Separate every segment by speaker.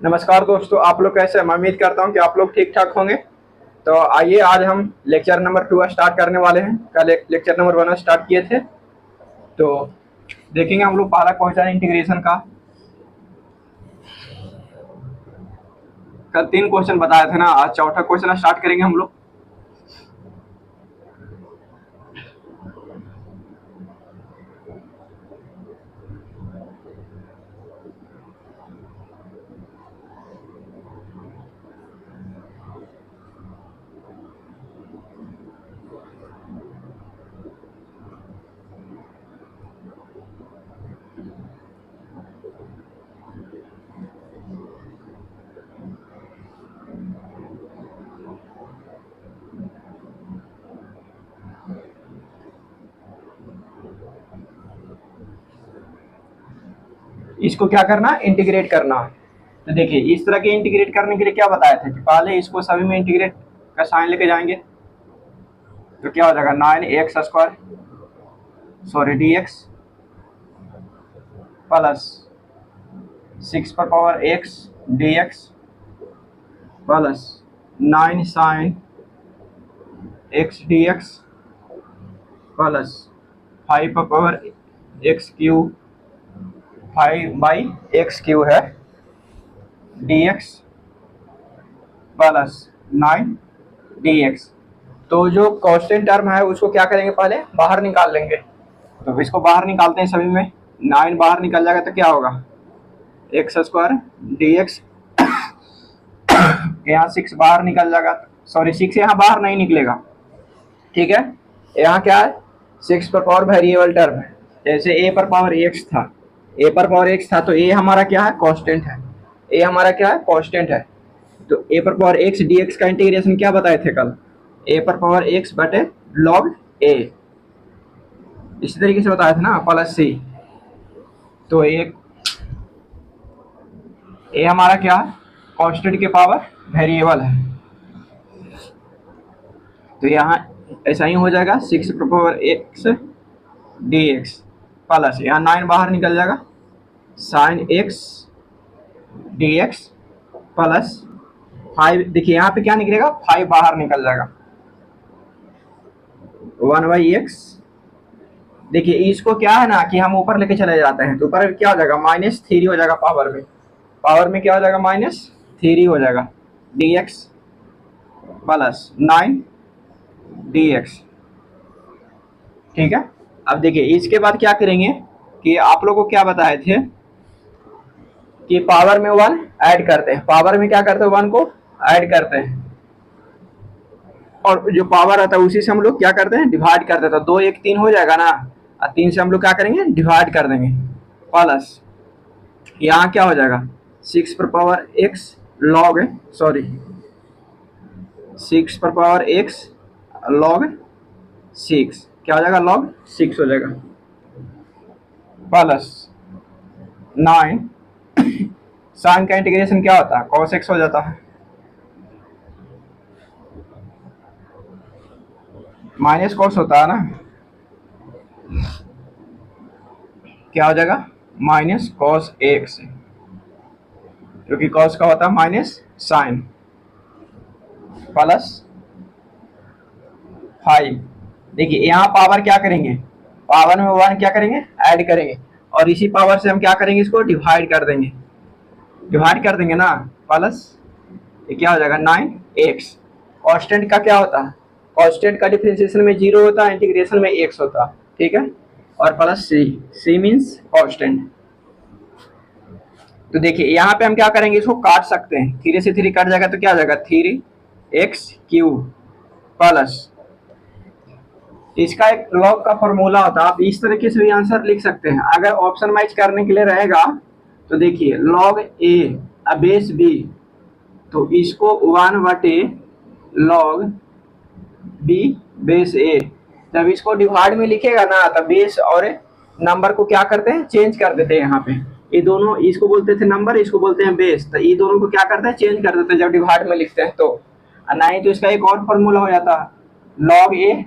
Speaker 1: नमस्कार दोस्तों, आप लोग कैसे हैं? मैं उम्मीद करता हूं कि आप लोग ठीक ठाक होंगे। तो आइए आज हम लेक्चर नंबर 2 स्टार्ट करने वाले हैं। कल लेक्चर नंबर 1 स्टार्ट किए थे। तो देखेंगे हम लोग पहला क्वेश्चन इंटीग्रेशन का। कल 3 क्वेश्चन बताए थे ना, आज चौथा क्वेश्चन स्टार्ट करेंगे हम लोग। इसको क्या करना है? इंटीग्रेट करना है। तो देखिए, इस तरह के इंटीग्रेट करने के लिए क्या बताया था कि पहले इसको सभी में इंटीग्रेट का साइन लेके जाएंगे। तो क्या हो जाएगा 9x² sorry dx plus 6x dx plus 9 sin x dx plus 5x³ 5/x³ है dx प्लस 9 dx। तो जो कांस्टेंट टर्म है उसको क्या करेंगे, पहले बाहर निकाल लेंगे। तो इसको बाहर निकालते हैं सभी में। 9 बाहर निकल जाएगा तो क्या होगा x² dx। यहाँ 6 बाहर निकल जाएगा, सॉरी 6 यहाँ बाहर नहीं निकलेगा, ठीक है। यहाँ क्या है, 6 पर पावर वेरिएबल टर्म है। जैसे a पर पावर x था, a पर पावर x था तो a हमारा क्या है, कांस्टेंट है। a हमारा क्या है, कांस्टेंट है। तो a पर पावर x dx का इंटीग्रेशन क्या बताए थे कल, a पर पावर x बटे log a, इसी तरीके से बताया था ना, प्लस c। तो एक a हमारा क्या है, कांस्टेंट के पावर वेरिएबल है। तो यहाँ ऐसा ही हो जाएगा 6 पर पावर x dx प्लस यहाँ 9 बाहर निकल जाएगा sin x dx प्लस 5। देखिए यहाँ पे क्या निकलेगा, 5 बाहर निकल जाएगा 1/x। देखिए इसको क्या है ना कि हम ऊपर लेके चले जाते हैं तो ऊपर क्या हो जाएगा, -3 हो जाएगा। पावर में क्या हो जाएगा, -3 हो जाएगा dx प्लस 9 dx, ठीक है। अब देखिए इसके बाद क्या करेंगे कि आप लोगों को क्या बताए थे कि पावर में 1 ऐड करते हैं। पावर में क्या करते हैं, 1 को ऐड करते हैं और जो पावर आता है उसी से हम लोग क्या करते हैं, डिवाइड करते हैं। तो 2 1 3 हो जाएगा ना, और 3 से हम लोग क्या करेंगे, डिवाइड कर देंगे। प्लस यहाँ क्या हो जाएगा 6 पर पावर x log सॉरी 6 पर पावर x log 6 क्या हो जाएगा, log 6 हो जाएगा प्लस 9 साइन का इंटीग्रेशन क्या होता है, cos x हो जाता है माइनस cos होता है ना, क्या हो जाएगा माइनस cos x, क्योंकि cos का होता है माइनस साइन प्लस 5। देखिए यहाँ पावर क्या करेंगे, पावर में 1 क्या करेंगे, ऐड करेंगे और इसी पावर से हम क्या करेंगे, इसको डिवाइड कर देंगे ना। प्लस ये क्या हो जाएगा 9x। कांस्टेंट का क्या होता है, कांस्टेंट का डिफरेंशिएशन में 0 होता है, इंटीग्रेशन में x होता है, ठीक है। और प्लस c मीन्स कांस्टेंट। तो देखिए यहाँ पे हम क्या करेंगे, इसको काट सकते हैं, 3 से 3 कट जाएगा तो क्या हो जाएगा 3x³ प्लस इसका एक लॉग का फॉर्मूला होता है। आप इस तरीके से भी आंसर लिख सकते हैं। अगर ऑप्शन मैच करने के लिए रहेगा तो देखिए log a बेस b, तो इसको 1/log b बेस a। जब इसको डिवाइड में लिखेगा ना तो बेस और नंबर को क्या करते हैं, चेंज कर देते हैं। यहाँ पे ये दोनों, इसको बोलते थे नंबर, इसको बोलते हैं बेस, तो ये दोनों को क्या करते हैं, चेंज कर देते हैं जब डिवाइड में लिखते हैं। तो नहीं तो इसका एक और फॉर्मूला हो जाता है log a,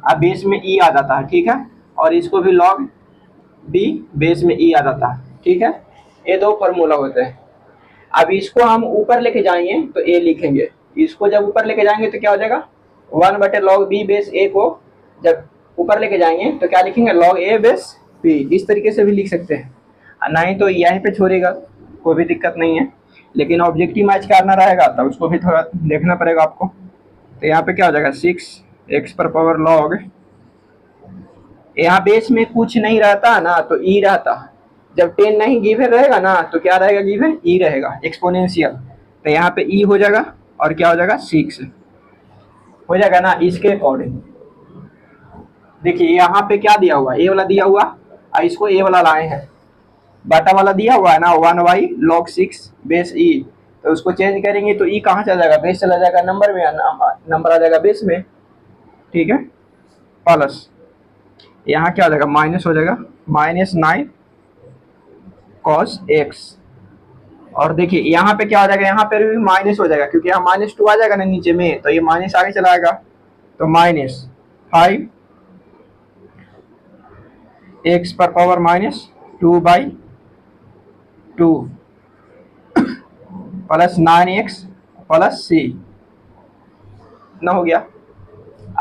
Speaker 1: अब बेस में ई आ जाता है, ठीक है। और इसको भी log b बेस में ई आ जाता है, ठीक है। ये 2 फॉर्मूला होते हैं। अब इसको हम ऊपर लेके जाएंगे तो ए लिखेंगे, इसको जब ऊपर लेके जाएंगे तो क्या हो जाएगा 1/log b बेस ए को जब ऊपर लेके जाएंगे तो क्या लिखेंगे log a बेस b। इस तरीके से भी लिख सकते हैं, नहीं तो यहीं पे छोड़ेगा कोई भी दिक्कत नहीं है, लेकिन ऑब्जेक्टिव मैच करना रहेगा तो उसको भी थोड़ा देखना पड़ेगा आपको। तो यहाँ पे क्या हो जाएगा 6x पर पावर log, यहाँ बेस में कुछ नहीं रहता ना तो ई रहता, जब 10 नहीं गिवन रहेगा ना तो क्या रहेगा गिवन ई रहेगा एक्सपोनेंशियल, तो यहाँ पे ई हो जाएगा और क्या हो जाएगा 6 हो जाएगा ना इसके अकॉर्डिंग। देखिए यहाँ पे क्या दिया हुआ ए वाला दिया हुआ और इसको ए वाला लाए हैं, बाटा वाला दिया हुआ है ना 1/log 6 बेस ई, तो उसको चेंज करेंगे तो ई कहाँ चला जाएगा बेस चला जाएगा नंबर में, नंबर आ जाएगा बेस में, ठीक है। प्लस यहाँ क्या हो जाएगा माइनस हो जाएगा -9 cos x, और देखिए यहाँ पे क्या हो जाएगा यहाँ पे भी माइनस हो जाएगा क्योंकि यहाँ -2 आ जाएगा ना नीचे में, तो ये माइनस आगे चला आएगा तो -5 x पर power -2/2 plus 9x plus c ना हो गया।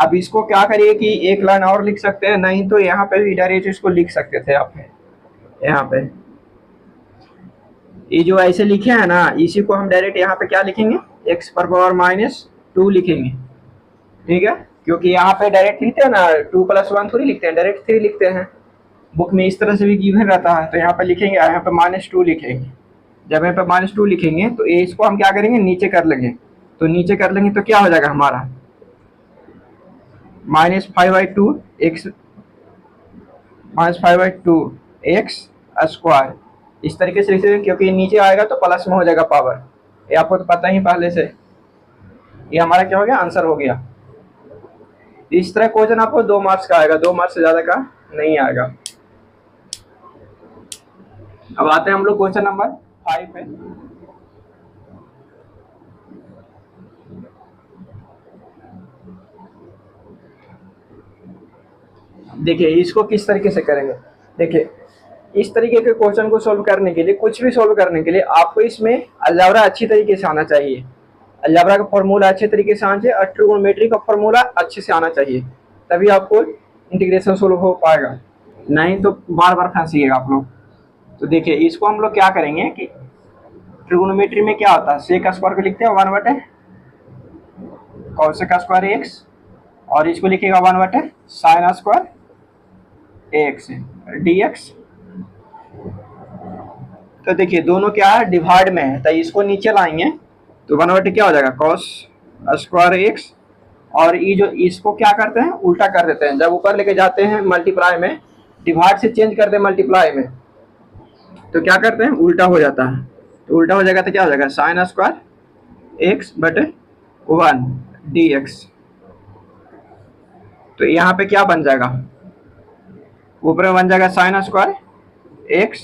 Speaker 1: अब इसको क्या करिए कि एक लाइन और लिख सकते हैं, नहीं तो यहाँ पे भी डायरेक्ट इसको लिख सकते थे आप, यहाँ पे ये जो ऐसे लिखे हैं ना इसी को हम डायरेक्ट यहाँ पे क्या लिखेंगे x पर पावर -2 लिखेंगे, ठीक है, क्योंकि यहाँ पे डायरेक्ट लिखते हैं ना 2 + 1 थोड़ी लिखते हैं, डायरेक्ट 3 लिखते हैं, बुक में इस तरह से भी गिवन रहता है, तो यहाँ पे लिखेंगे यहाँ पे -2 लिखेंगे। जब यहाँ पे -2 लिखेंगे तो इसको हम क्या करेंगे नीचे कर लेंगे, तो नीचे कर लेंगे तो क्या हो जाएगा हमारा -5/2 x स्क्वायर, इस तरीके से लिख सकते हैं क्योंकि नीचे आएगा तो प्लस में हो जाएगा पावर, ये आपको तो पता ही पहले से। ये हमारा क्या हो गया आंसर हो गया। इस तरह क्वेश्चन आपको 2 मार्क्स का आएगा, 2 मार्क्स से ज्यादा का नहीं आएगा। अब आते हैं हम लोग क्वेश्चन नंबर 5 पे। देखिए इसको किस तरीके से करेंगे, देखिए इस तरीके के क्वेश्चन को सोल्व करने के लिए, कुछ भी सोल्व करने के लिए आपको इसमें अलजेब्रा अच्छी तरीके से आना चाहिए, अलजेब्रा का फॉर्मूला अच्छे तरीके से आना चाहिए और ट्रिगोनोमेट्री का फॉर्मूला अच्छे से आना चाहिए, तभी आपको इंटीग्रेशन सोल्व हो पाएगा, नहीं तो बार बार फंसिएगा आप लोग। तो देखिए इसको हम लोग क्या करेंगे कि ट्रिगोनोमेट्री में क्या होता है सेक स्क्वायर को लिखते हैं 1/cos स्क्वायर x, और इसको लिखेगा 1/sin स्क्वायर x dx। तो देखिए दोनों क्या है डिवाइड में है, तो इसको नीचे लाएंगे तो 1/, क्या हो जाएगा cos स्क्वायर x, और ये जो इसको क्या करते हैं उल्टा कर देते हैं, जब ऊपर लेके जाते हैं मल्टीप्लाई में, डिवाइड से चेंज करते हैं मल्टीप्लाई में, तो क्या करते हैं उल्टा हो जाता है, तो उल्टा हो जाएगा तो क्या हो जाएगा sin स्क्वायर x/1 dx। तो यहाँ पे क्या बन जाएगा ऊपर में बन जाएगा sin स्क्वायर x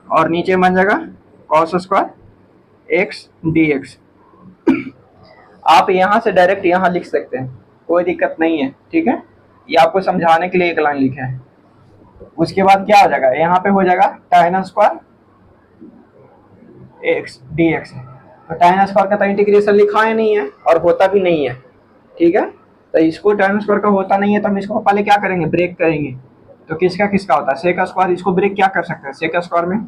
Speaker 1: और नीचे बन जाएगा cos स्क्वायर x dx। आप यहाँ से डायरेक्ट यहाँ लिख सकते हैं, कोई दिक्कत नहीं है, ठीक है, ये आपको समझाने के लिए एक लाइन लिखा है। उसके बाद क्या हो जाएगा यहाँ पे हो जाएगा tan स्क्वायर x dx, तो tan स्क्वायर का तो इंटीग्रेशन लिखा ही नहीं है और होता भी नहीं है, ठीक है, तो इसको tan स्क्वायर का होता नहीं है तो हम इसको पहले क्या करेंगे ब्रेक करेंगे, तो किसका किसका होता है सेक स्क्वायर, इसको ब्रेक क्या कर सकते हैं सेक स्क्वायर में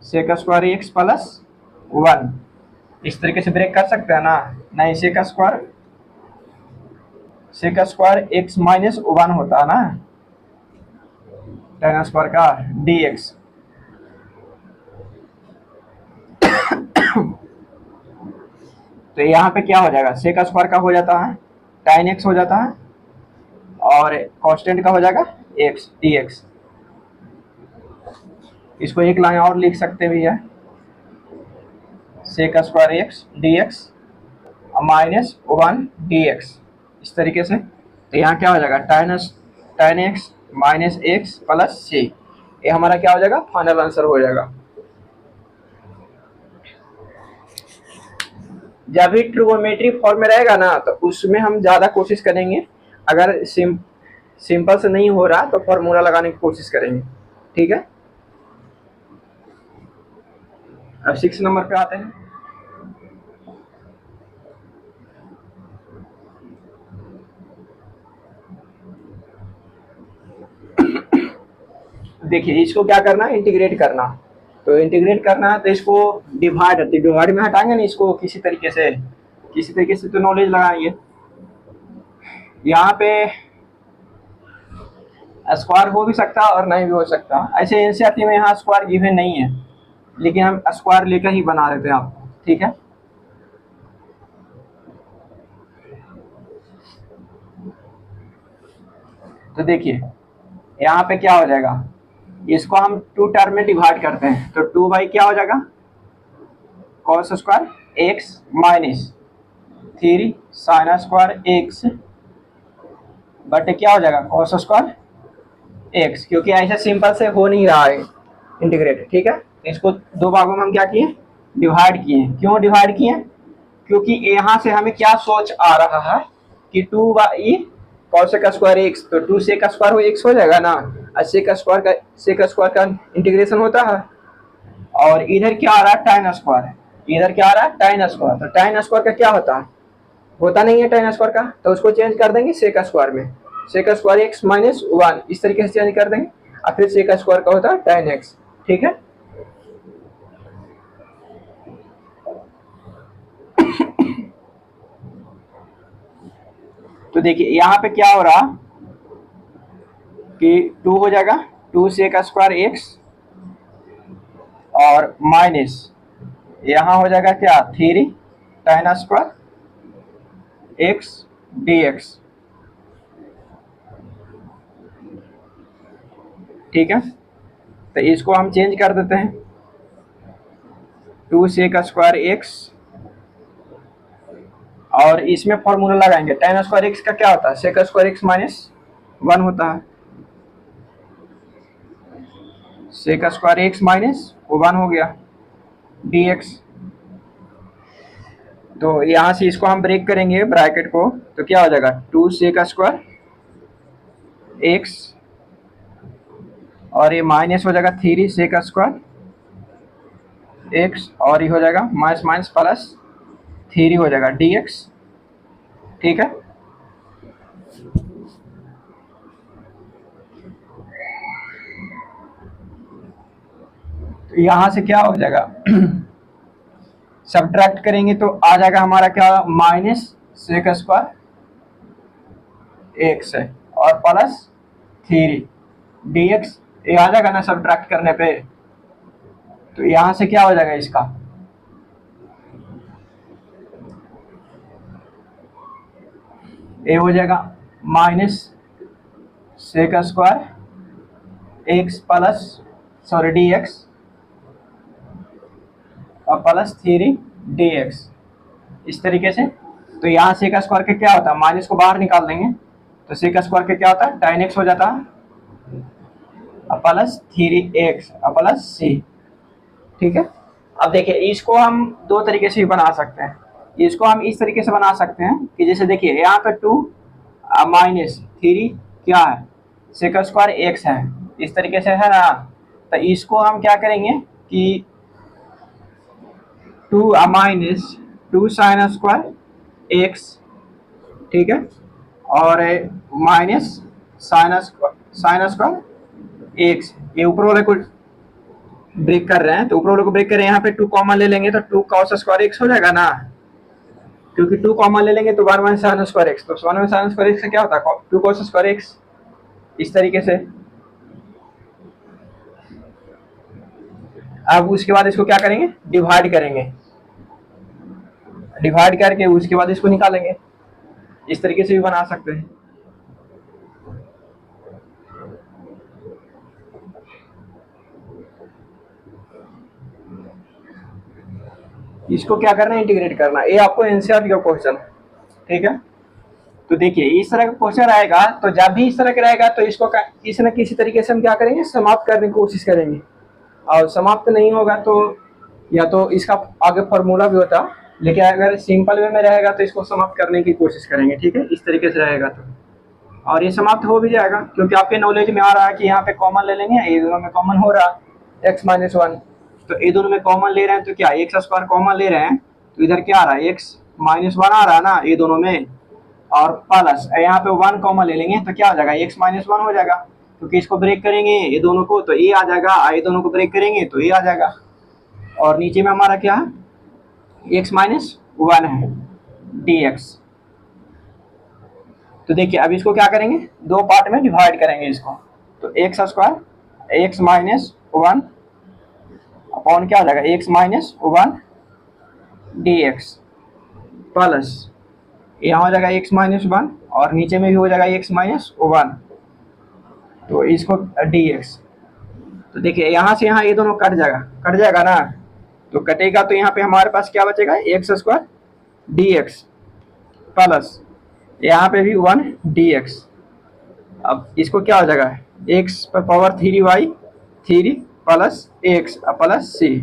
Speaker 1: सेक स्क्वायर x + 1, इस तरीके से ब्रेक कर सकते हैं ना, नहीं सेक स्क्वायर x - 1 होता है ना tan स्क्वायर का dx। तो यहाँ पे क्या हो जाएगा सेक स्क्वायर का हो जाता है tan x हो जाता है और कांस्टेंट का हो जाएगा x dx। इसको एक लाइन और लिख सकते भी है sec square x dx -1 dx, इस तरीके से। तो यहाँ क्या हो जाएगा tan x - x + c, ये हमारा क्या हो जाएगा फाइनल आंसर हो जाएगा। जब भी ट्रिगोनोमेट्री फॉर्म में रहेगा ना तो उसमें हम ज़्यादा कोशिश करेंगे, अगर सिंपल से नहीं हो रहा तो फॉर्मूला लगाने की कोशिश करेंगे, ठीक है। अब 6 नंबर पे आते हैं। देखिए इसको क्या करना है, इंटीग्रेट करना। तो इंटीग्रेट करना है तो इसको डिवाइड, डिवाइड में हटाएंगे ना इसको किसी तरीके से तो नॉलेज लगाएंगे। यहाँ पे स्क्वायर हो भी सकता है और नहीं भी हो सकता। ऐसे एनसीईआरटी में यहाँ स्क्वायर गिवन नहीं है, लेकिन हम स्क्वायर लेकर ही बना देते हैं आपको, ठीक है। तो देखिए यहाँ पे क्या हो जाएगा, इसको हम 2 टर्म में डिवाइड करते हैं तो 2 बाई क्या हो जाएगा, cos square x minus 3 sine square x बटे क्या हो जाएगा, कॉस स्क्वायर एक्स। क्योंकि ऐसा सिंपल से हो नहीं रहा है इंटीग्रेट, ठीक है। इसको 2 भागों में हम क्या किए, डिवाइड किए। क्यों डिवाइड किए, क्योंकि यहाँ से हमें क्या सोच आ रहा है कि 2 बाई कॉस का स्क्वायर एक्स, तो 2 सेक स्क्वायर हो एक्स हो जाएगा ना, और सेक स्क्वायर का इंटीग्रेशन होता है। और इधर क्या आ रहा है, tan स्क्वायर, इधर क्या आ रहा है, tan स्क्वायर। तो tan स्क्वायर का क्या होता है, होता नहीं है tan स्क्वायर का, तो उसको चेंज कर देंगे सेक स्क्वायर में, सेक स्क्वायर एक्स माइनस 1 इस तरीके से चेंज कर देंगे, और फिर सेक स्क्वायर का होता है tan x, ठीक है। तो देखिए यहाँ पे क्या हो रहा कि 2 हो जाएगा 2 सेक स्क्वायर एक्स और माइनस यहाँ हो जाएगा क्या 3 tan स्क्वायर एक्स dx, ठीक है। तो इसको हम चेंज कर देते हैं, 2 सेक स्क्वायर एक्स और इसमें फॉर्मूला लगाएंगे। tan स्क्वायर एक्स का क्या होता है, सेक स्क्वायर एक्स माइनस 1 होता है, सेक स्क्वायर एक्स माइनस 1 हो गया dx। तो यहाँ से इसको हम ब्रेक करेंगे ब्रैकेट को, तो क्या हो जाएगा 2 सेक स्क्वायर एक्स और ये माइनस हो जाएगा 3 सेक स्क्वायर एक्स और ये हो जाएगा माइनस माइनस प्लस 3 हो जाएगा dx, ठीक है। तो यहाँ से क्या हो जाएगा सब्ट्रैक्ट करेंगे तो आ जाएगा हमारा क्या, माइनस सेक स्क्वायर एक्स है और प्लस 3 dx, ये आ जाएगा ना सब्ट्रैक्ट करने पे। तो यहाँ से क्या हो जाएगा इसका, ये हो जाएगा minus sec square x plus sorry dx और प्लस 3 dx इस तरीके से। तो यहाँ सेक स्क्वायर के क्या होता है, माइनस को बाहर निकाल देंगे तो सेक स्क्वायर के क्या होता है, tan x हो जाता है और प्लस 3x और प्लस c, ठीक है। अब देखिए इसको हम 2 तरीके से भी बना सकते हैं। इसको हम इस तरीके से बना सकते हैं कि जैसे देखिए यहाँ पे 2 माइनस 3 क्या है, सेक स्क्वायर एक्स है, इस तरीके से है ना। तो इसको हम क्या करेंगे कि 2 माइनस 2 साइन स्क्वायर एक्स, ठीक है, और माइनस साइन स्क्वायर एक्स, ये ऊपर वाले को ब्रेक कर रहे हैं तो ऊपर वाले को ब्रेक कर रहे हैं, यहाँ पे 2 कॉमन ले लेंगे तो 2 कॉस स्क्वायर एक्स हो जाएगा ना, क्योंकि 2 कॉमन ले लेंगे तो 1 माइनस साइन स्क्वायर एक्स, तो 1 माइनस साइन स्क्वायर एक्स से क्या होता है 2 कॉस स्क्वायर एक्स, इस तरीके से। अब उसके बाद इसको क्या करेंगे, डिवाइड करेंगे, डिवाइड करके उसके बाद इसको निकालेंगे, इस तरीके से भी बना सकते हैं। इसको क्या करना है, इंटीग्रेट करना, ये आपको एनसीईआरटी का क्वेश्चन, ठीक है। तो देखिए इस तरह का क्वेश्चन आएगा तो जब भी इस तरह का रहेगा तो इसको किसी न किसी तरीके से हम क्या करेंगे, समाप्त करने की कोशिश करेंगे, और समाप्त नहीं होगा तो या तो इसका आगे फॉर्मूला भी होता, लेकिन अगर सिंपल वे में रहेगा तो इसको समाप्त करने की कोशिश करेंगे, ठीक है, इस तरीके से रहेगा तो। और ये समाप्त हो भी जाएगा क्योंकि आपके नॉलेज में आ रहा है कि यहाँ पे कॉमन ले लेंगे, ये दोनों में कॉमन हो रहा x माइनस 1, तो ये दोनों में कॉमन ले रहे हैं तो क्या एक्स स्क्वायर कॉमन ले रहे हैं तो इधर क्या आ रहा है एक्स माइनस वन आ रहा है ना ये दोनों में, और प्लस यहाँ पे वन कॉमन ले लेंगे तो क्या हो जाएगा एक्स माइनस वन हो जाएगा, क्योंकि इसको ब्रेक करेंगे ये दोनों को तो ये आ जाएगा, ये दोनों को ब्रेक करेंगे तो ये आ जाएगा, और नीचे में हमारा क्या है एक्स माइनस वन है डी एक्स। तो देखिए अब इसको क्या करेंगे दो पार्ट में डिवाइड करेंगे इसको, तो x square x minus one upon क्या हो जाएगा x minus one D x plus यहाँ हो जाएगा एक्स माइनस वन और नीचे में भी हो जाएगा एक्स माइनस वन, तो इसको डी एक्स। तो देखिए यहाँ से यहाँ ये दोनों कट जाएगा ना, तो कटेगा तो यहाँ पे हमारे पास क्या बचेगा x square D x plus यहाँ पे भी वन डी एक्स। अब इसको क्या हो जाएगा एक्स पर power three Y three plus X plus C,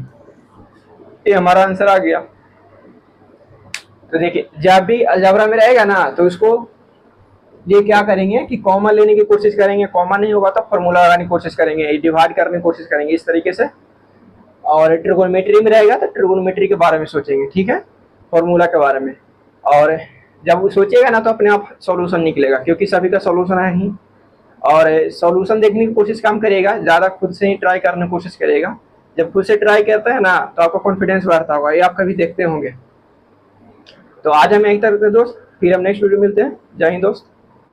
Speaker 1: ये हमारा आंसर आ गया। तो देखिए जब भी अलजेब्रा में रहेगा ना तो उसको ये क्या करेंगे कि कॉमन लेने की कोशिश करेंगे, कॉमन नहीं होगा तो फॉर्मूला लगाने की कोशिश करेंगे, डिवाइड करने की कोशिश करेंगे इस तरीके से, और ट्रिगोनोमेट्री में रहेगा तो ट्रिगोनोमेट्री के बारे में सोचेंगे, ठीक है, फॉर्मूला के बारे में। और जब वो सोचेगा ना तो अपने आप सॉल्यूशन निकलेगा, क्योंकि सभी का सॉल्यूशन है ही, और सॉल्यूशन देखने की कोशिश कम करेगा, ज़्यादा खुद से ही ट्राई करने की कोशिश करेगा। जब खुद से ट्राई करता है ना तो आपका कॉन्फिडेंस बढ़ता होगा, ये आप कभी देखते होंगे। तो आज हम यहीं तक दोस्त, फिर हम नेक्स्ट वीडियो मिलते हैं। जय हिंद दोस्त।